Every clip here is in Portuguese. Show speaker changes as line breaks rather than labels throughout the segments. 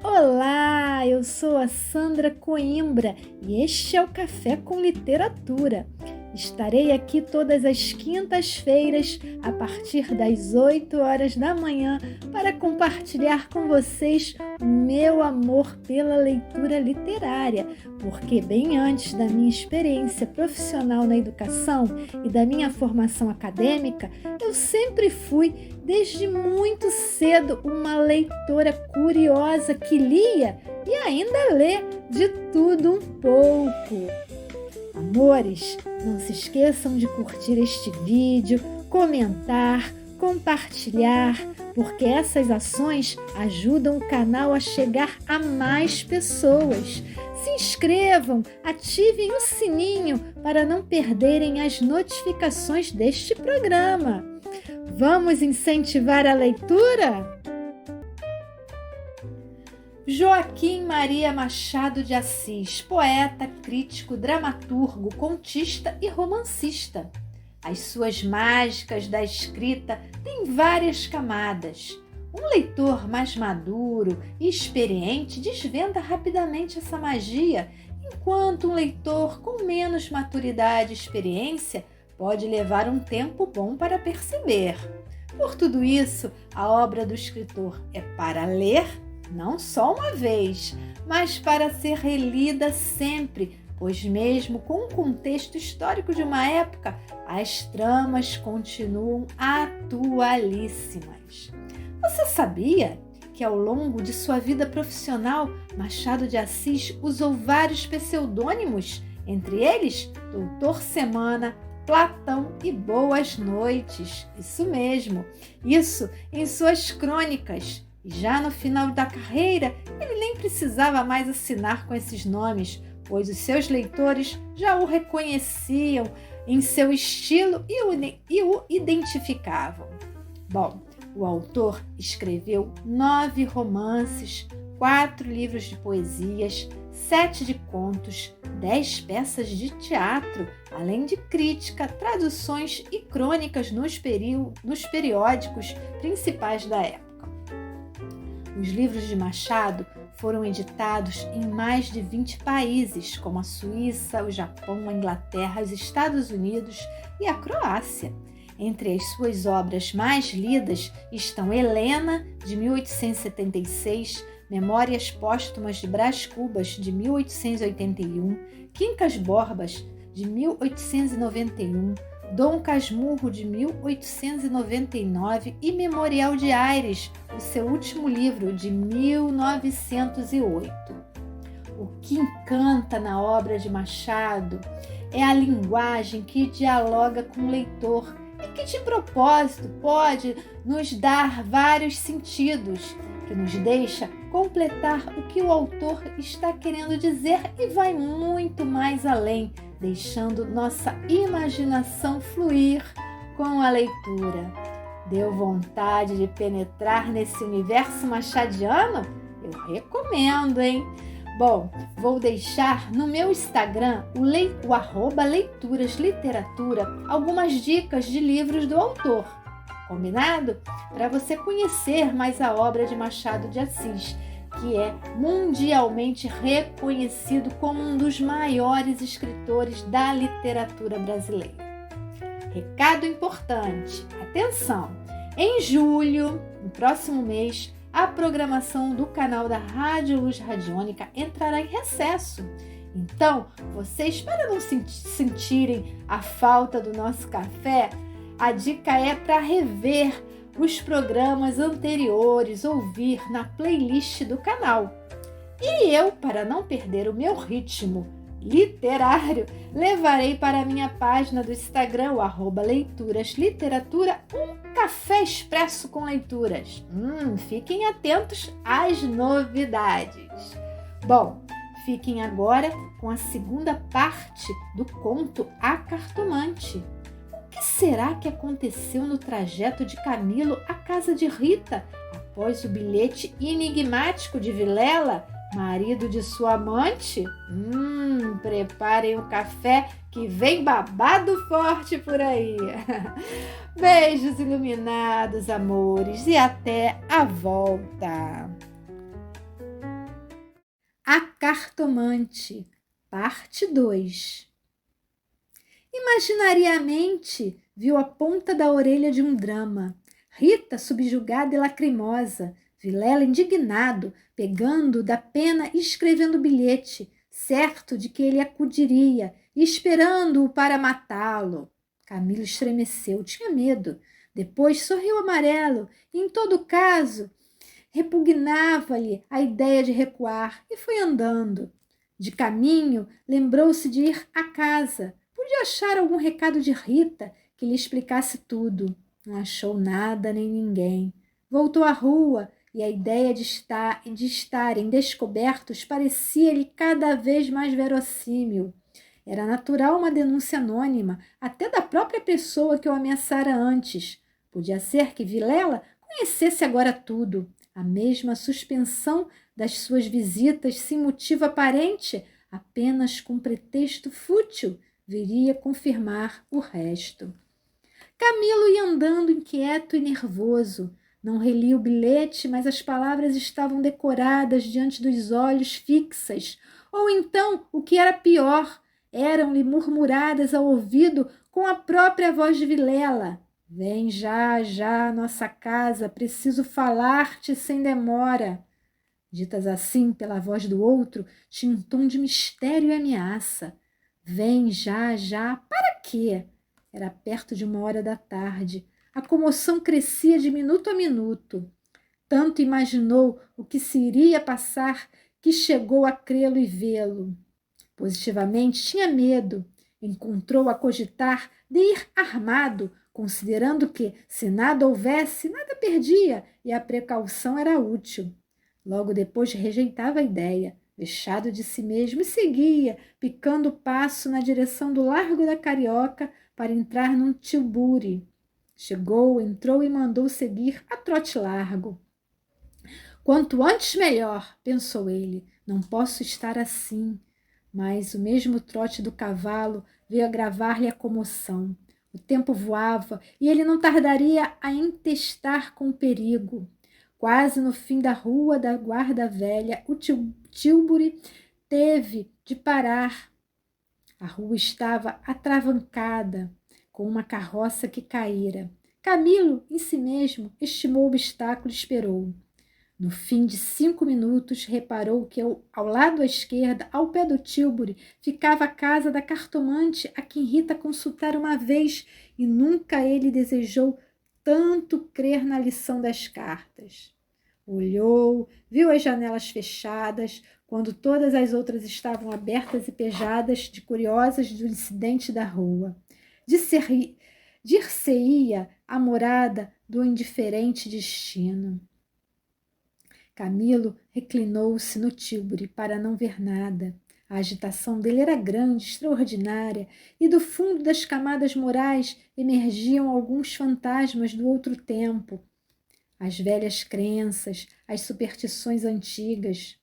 Olá, eu sou a Sandra Coimbra e este é o Café com Literatura. Estarei aqui todas as quintas-feiras, a partir das 8 horas da manhã, para compartilhar com vocês o meu amor pela leitura literária, porque bem antes da minha experiência profissional na educação e da minha formação acadêmica, eu sempre fui, desde muito cedo, uma leitora curiosa que lia e ainda lê de tudo um pouco. Amores, não se esqueçam de curtir este vídeo, comentar, compartilhar, porque essas ações ajudam o canal a chegar a mais pessoas. Se inscrevam, ativem o sininho para não perderem as notificações deste programa. Vamos incentivar a leitura? Joaquim Maria Machado de Assis, poeta, crítico, dramaturgo, contista e romancista. As suas mágicas da escrita têm várias camadas. Um leitor mais maduro e experiente desvenda rapidamente essa magia, enquanto um leitor com menos maturidade e experiência pode levar um tempo bom para perceber. Por tudo isso, a obra do escritor é para ler não só uma vez, mas para ser relida sempre, pois mesmo com o contexto histórico de uma época, as tramas continuam atualíssimas. Você sabia que ao longo de sua vida profissional, Machado de Assis usou vários pseudônimos, entre eles Doutor Semana, Platão e Boas Noites? Isso mesmo, isso em suas crônicas. E já no final da carreira, ele nem precisava mais assinar com esses nomes, pois os seus leitores já o reconheciam em seu estilo e o identificavam. Bom, o autor escreveu 9 romances, 4 livros de poesias, 7 de contos, 10 peças de teatro, além de crítica, traduções e crônicas nos periódicos principais da época. Os livros de Machado foram editados em mais de 20 países, como a Suíça, o Japão, a Inglaterra, os Estados Unidos e a Croácia. Entre as suas obras mais lidas estão Helena, de 1876, Memórias Póstumas de Brás Cubas, de 1881, Quincas Borbas, de 1891, Dom Casmurro, de 1899 e Memorial de Aires, o seu último livro, de 1908. O que encanta na obra de Machado é a linguagem que dialoga com o leitor e que, de propósito, pode nos dar vários sentidos, que nos deixa completar o que o autor está querendo dizer e vai muito mais além, deixando nossa imaginação fluir com a leitura. Deu vontade de penetrar nesse universo machadiano? Eu recomendo, hein? Bom, vou deixar no meu Instagram, o @leiturasliteratura, algumas dicas de livros do autor. Combinado? Para você conhecer mais a obra de Machado de Assis, que é mundialmente reconhecido como um dos maiores escritores da literatura brasileira. Recado importante, atenção! Em julho, no próximo mês, a programação do canal da Rádio Luz Radiônica entrará em recesso. Então, vocês, para não sentirem a falta do nosso café, a dica é para rever os programas anteriores, ouvir na playlist do canal. E eu, para não perder o meu ritmo literário, levarei para a minha página do Instagram, o @leiturasliteratura, um café expresso com leituras. Fiquem atentos às novidades. Bom, fiquem agora com a segunda parte do conto A Cartomante. O que será que aconteceu no trajeto de Camilo à casa de Rita, após o bilhete enigmático de Vilela, marido de sua amante? Preparem o café que vem babado forte por aí. Beijos iluminados, amores, e até a volta. A Cartomante, parte 2. Imaginariamente, viu a ponta da orelha de um drama. Rita subjugada e lacrimosa, Vilela indignado, pegando da pena e escrevendo o bilhete, certo de que ele acudiria e esperando-o para matá-lo. Camilo estremeceu, tinha medo. Depois sorriu amarelo e, em todo caso, repugnava-lhe a ideia de recuar e foi andando. De caminho, lembrou-se de ir à casa. Podia achar algum recado de Rita que lhe explicasse tudo. Não achou nada nem ninguém. Voltou à rua e a ideia de estarem descobertos parecia-lhe cada vez mais verossímil. Era natural uma denúncia anônima, até da própria pessoa que o ameaçara antes. Podia ser que Vilela conhecesse agora tudo. A mesma suspensão das suas visitas sem motivo aparente, apenas com pretexto fútil, viria confirmar o resto. Camilo ia andando inquieto e nervoso. Não relia o bilhete, mas as palavras estavam decoradas diante dos olhos fixas. Ou então, o que era pior, eram-lhe murmuradas ao ouvido com a própria voz de Vilela. Vem já, já à nossa casa, preciso falar-te sem demora. Ditas assim pela voz do outro, tinha um tom de mistério e ameaça. Vem já, já, para quê? Era perto de 1h da tarde. A comoção crescia de minuto a minuto. Tanto imaginou o que se iria passar que chegou a crê-lo e vê-lo. Positivamente tinha medo. Encontrou a cogitar de ir armado, considerando que, se nada houvesse, nada perdia e a precaução era útil. Logo depois rejeitava a ideia, vexado de si mesmo, e seguia, picando o passo na direção do Largo da Carioca para entrar num tilbury. Chegou, entrou e mandou seguir a trote largo. Quanto antes melhor, pensou ele, não posso estar assim. Mas o mesmo trote do cavalo veio agravar-lhe a comoção. O tempo voava e ele não tardaria a entestar com o perigo. Quase no fim da rua da Guarda Velha, o tilbury teve de parar. A rua estava atravancada, com uma carroça que caíra. Camilo, em si mesmo, estimou o obstáculo e esperou. No fim de 5 minutos, reparou que ao lado à esquerda, ao pé do tilbury, ficava a casa da cartomante a quem Rita consultara uma vez e nunca ele desejou tanto crer na lição das cartas. Olhou, viu as janelas fechadas, quando todas as outras estavam abertas e pejadas de curiosas do incidente da rua. Dir-se-ia a morada do indiferente destino. Camilo reclinou-se no tilbury para não ver nada. A agitação dele era grande, extraordinária, e do fundo das camadas morais emergiam alguns fantasmas do outro tempo. As velhas crenças, as superstições antigas.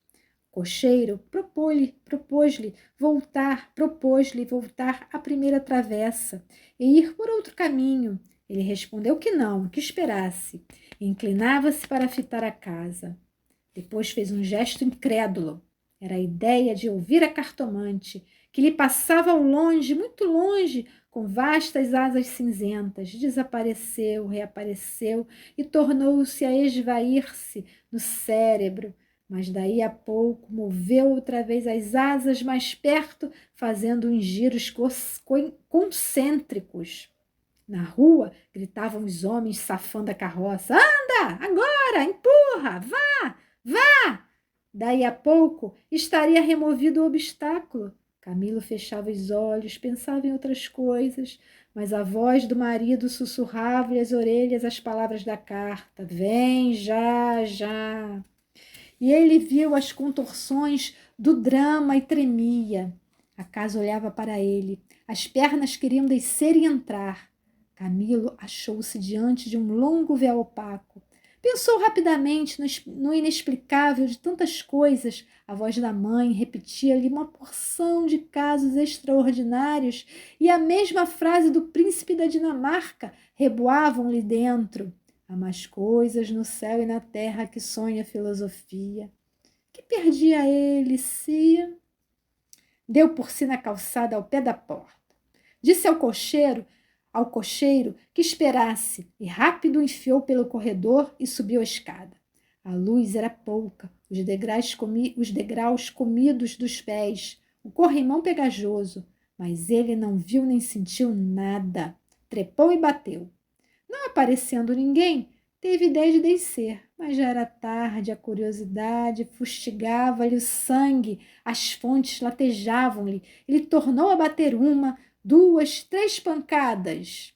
O cocheiro propôs-lhe voltar à primeira travessa e ir por outro caminho. Ele respondeu que não, que esperasse. Inclinava-se para fitar a casa. Depois fez um gesto incrédulo. Era a ideia de ouvir a cartomante, que lhe passava ao longe, muito longe, com vastas asas cinzentas. Desapareceu, reapareceu e tornou-se a esvair-se no cérebro. Mas daí a pouco moveu outra vez as asas mais perto, fazendo uns giros concêntricos. Na rua gritavam os homens safando a carroça. Anda, agora, empurra, vá! Vá! Daí a pouco estaria removido o obstáculo. Camilo fechava os olhos, pensava em outras coisas, mas a voz do marido sussurrava-lhe às orelhas as palavras da carta. Vem já, já. E ele viu as contorções do drama e tremia. A casa olhava para ele. As pernas queriam descer e entrar. Camilo achou-se diante de um longo véu opaco. Pensou rapidamente no inexplicável de tantas coisas. A voz da mãe repetia-lhe uma porção de casos extraordinários e a mesma frase do príncipe da Dinamarca reboavam-lhe dentro. Há mais coisas no céu e na terra que sonha a filosofia. Que perdia ele se... Deu por si na calçada ao pé da porta. Disse ao cocheiro que esperasse e rápido enfiou pelo corredor e subiu a escada. A luz era pouca, os degraus comidos dos pés, o corrimão pegajoso, mas ele não viu nem sentiu nada. Trepou e bateu. Não aparecendo ninguém, teve ideia de descer, mas já era tarde, a curiosidade fustigava-lhe o sangue, as fontes latejavam-lhe. Ele tornou a bater uma, 2, 3 pancadas.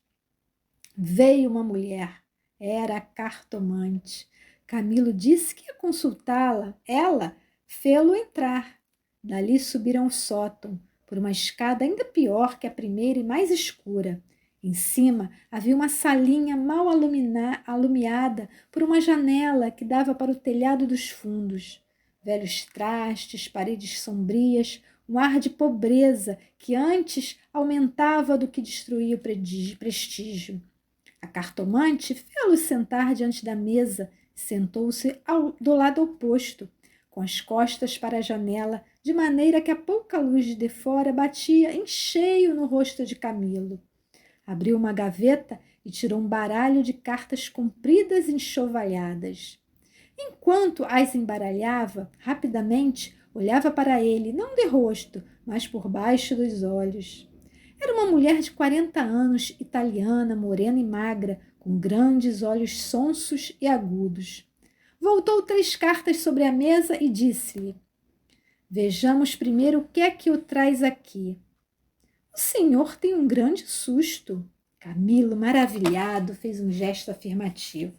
Veio uma mulher, era a cartomante. Camilo disse que ia consultá-la. Ela fê-lo entrar. Dali subiram ao sótão, por uma escada ainda pior que a primeira e mais escura. Em cima havia uma salinha mal alumiada por uma janela que dava para o telhado dos fundos. Velhos trastes, paredes sombrias, um ar de pobreza que antes aumentava do que destruía o prestígio. A cartomante fê-lo sentar diante da mesa e sentou-se do lado oposto, com as costas para a janela, de maneira que a pouca luz de fora batia em cheio no rosto de Camilo. Abriu uma gaveta e tirou um baralho de cartas compridas e enxovalhadas. Enquanto as embaralhava, rapidamente olhava para ele, não de rosto, mas por baixo dos olhos. Era uma mulher de 40 anos, italiana, morena e magra, com grandes olhos sonsos e agudos. Voltou 3 cartas sobre a mesa e disse-lhe: Vejamos primeiro o que é que o traz aqui. O senhor tem um grande susto. Camilo, maravilhado, fez um gesto afirmativo.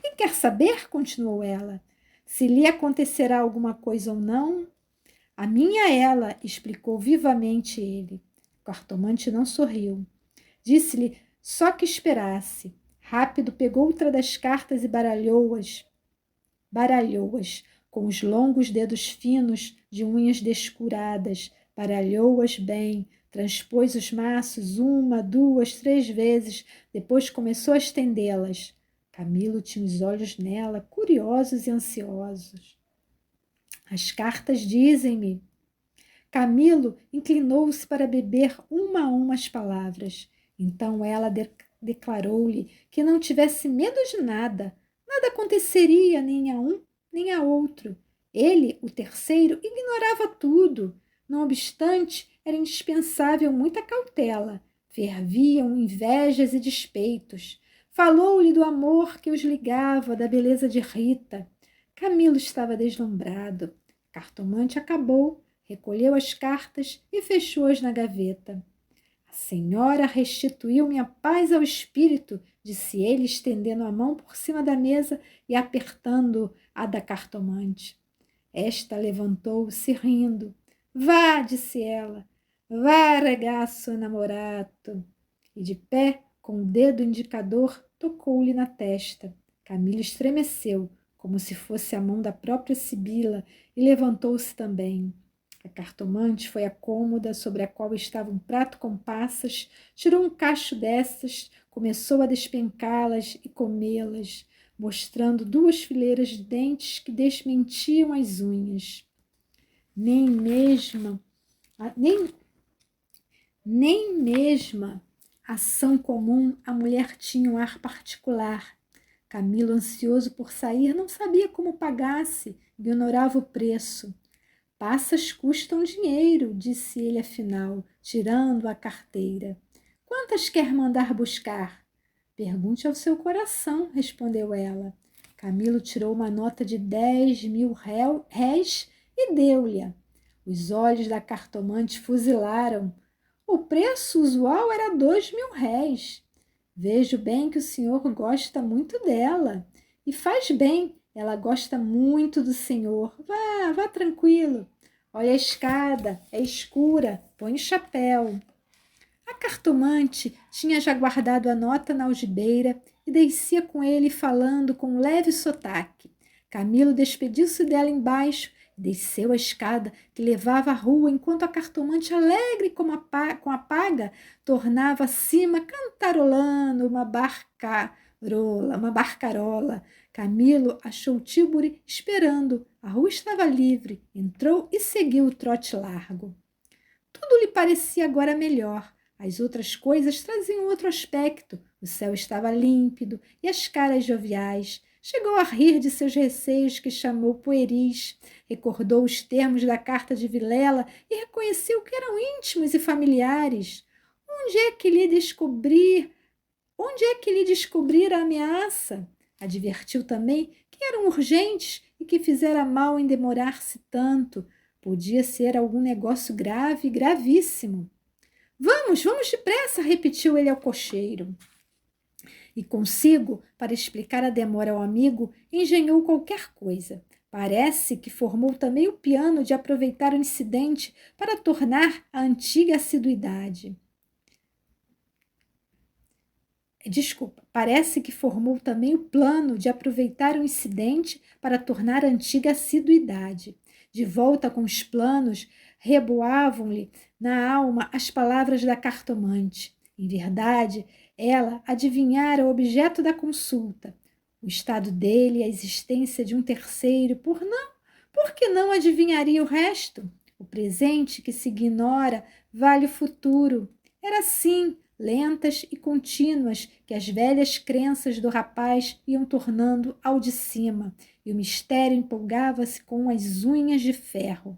E quer saber, continuou ela, se lhe acontecerá alguma coisa ou não? A minha é ela, explicou vivamente ele. O cartomante não sorriu. Disse-lhe só que esperasse. Rápido pegou outra das cartas e baralhou-as. Com os longos dedos finos de unhas descuradas. Baralhou-as bem. Transpôs os maços 1, 2, 3 vezes, depois começou a estendê-las. Camilo tinha os olhos nela, curiosos e ansiosos. As cartas dizem-me. Camilo inclinou-se para beber uma a uma as palavras. Então ela declarou-lhe que não tivesse medo de nada. Nada aconteceria nem a um nem a outro. Ele, o terceiro, ignorava tudo. Não obstante, era indispensável muita cautela. Ferviam invejas e despeitos. Falou-lhe do amor que os ligava, da beleza de Rita. Camilo estava deslumbrado. Cartomante acabou, recolheu as cartas e fechou-as na gaveta. A senhora restituiu-me a paz ao espírito, disse ele, estendendo a mão por cima da mesa e apertando a da cartomante. Esta levantou-se rindo. Vá, disse ela, vá, ragazzo namorato. E de pé, com o dedo indicador, tocou-lhe na testa. Camilo estremeceu, como se fosse a mão da própria Sibila, e levantou-se também. A cartomante foi à cômoda sobre a qual estava um prato com passas, tirou um cacho dessas, começou a despencá-las e comê-las, mostrando 2 fileiras de dentes que desmentiam as unhas. Nem mesmo ação comum a mulher tinha um ar particular. Camilo, ansioso por sair, não sabia como pagasse, ignorava o preço. Passas custam dinheiro, disse ele afinal, tirando a carteira. Quantas quer mandar buscar? Pergunte ao seu coração, respondeu ela. Camilo tirou uma nota de 10.000 réis e deu-lhe. Os olhos da cartomante fuzilaram. O preço usual era 2.000 réis. Vejo bem que o senhor gosta muito dela. E faz bem, ela gosta muito do senhor. Vá tranquilo. Olha a escada, é escura, põe o chapéu. A cartomante tinha já guardado a nota na algibeira e descia com ele falando com um leve sotaque. Camilo despediu-se dela embaixo e desceu a escada que levava à rua, enquanto a cartomante, alegre com a paga, tornava acima cantarolando uma rola, uma barcarola. Camilo achou Tílburi esperando. A rua estava livre. Entrou e seguiu o trote largo. Tudo lhe parecia agora melhor. As outras coisas traziam outro aspecto. O céu estava límpido e as caras joviais. Chegou a rir de seus receios que chamou pueris. Recordou os termos da carta de Vilela e reconheceu que eram íntimos e familiares. Onde é que lhe descobrir a ameaça? Advertiu também que eram urgentes e que fizera mal em demorar-se tanto. Podia ser algum negócio grave, gravíssimo. Vamos depressa, repetiu ele ao cocheiro. E consigo, para explicar a demora ao amigo, engenhou qualquer coisa. Parece que formou também o plano de aproveitar o incidente para tornar a antiga assiduidade. Parece que formou também o plano de aproveitar o incidente para tornar a antiga assiduidade. De volta com os planos, reboavam-lhe na alma as palavras da cartomante. Em verdade, ela adivinhara o objeto da consulta, o estado dele e a existência de um terceiro. Por que não adivinharia o resto? O presente que se ignora vale o futuro. Era assim, lentas e contínuas, que as velhas crenças do rapaz iam tornando ao de cima, e o mistério empolgava-se com as unhas de ferro.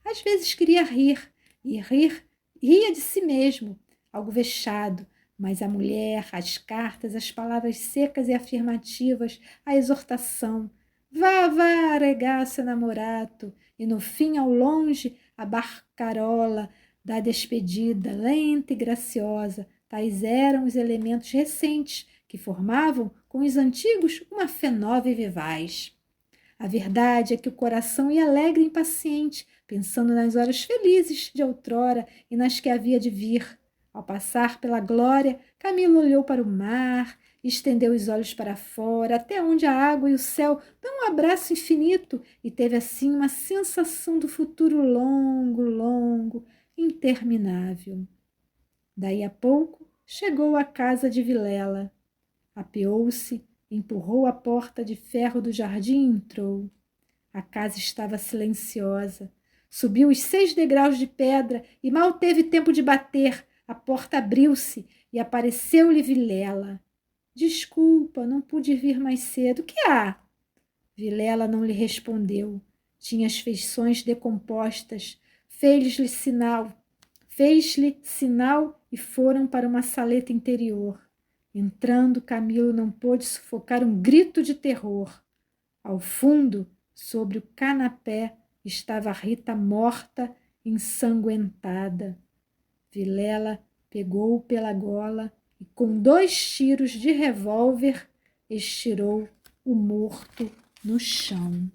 Às vezes queria rir, e ria de si mesmo, algo vexado, mas a mulher, as cartas, as palavras secas e afirmativas, a exortação, vá, regaço namorato, e no fim, ao longe, a barcarola da despedida, lenta e graciosa, tais eram os elementos recentes que formavam com os antigos uma fé nova e vivaz. A verdade é que o coração ia alegre e impaciente, pensando nas horas felizes de outrora e nas que havia de vir. Ao passar pela glória, Camilo olhou para o mar, estendeu os olhos para fora, até onde a água e o céu dão um abraço infinito, e teve assim uma sensação do futuro longo, longo, interminável. Daí a pouco chegou à casa de Vilela. Apeou-se, empurrou a porta de ferro do jardim e entrou. A casa estava silenciosa. Subiu os 6 degraus de pedra e mal teve tempo de bater. A porta abriu-se e apareceu-lhe Vilela. Desculpa, não pude vir mais cedo. Que há? Vilela não lhe respondeu. Tinha as feições decompostas. Fez-lhe sinal e foram para uma saleta interior. Entrando, Camilo não pôde sufocar um grito de terror. Ao fundo, sobre o canapé, estava Rita morta, ensanguentada. Vilela pegou-o pela gola e, com 2 tiros de revólver, estirou o morto no chão.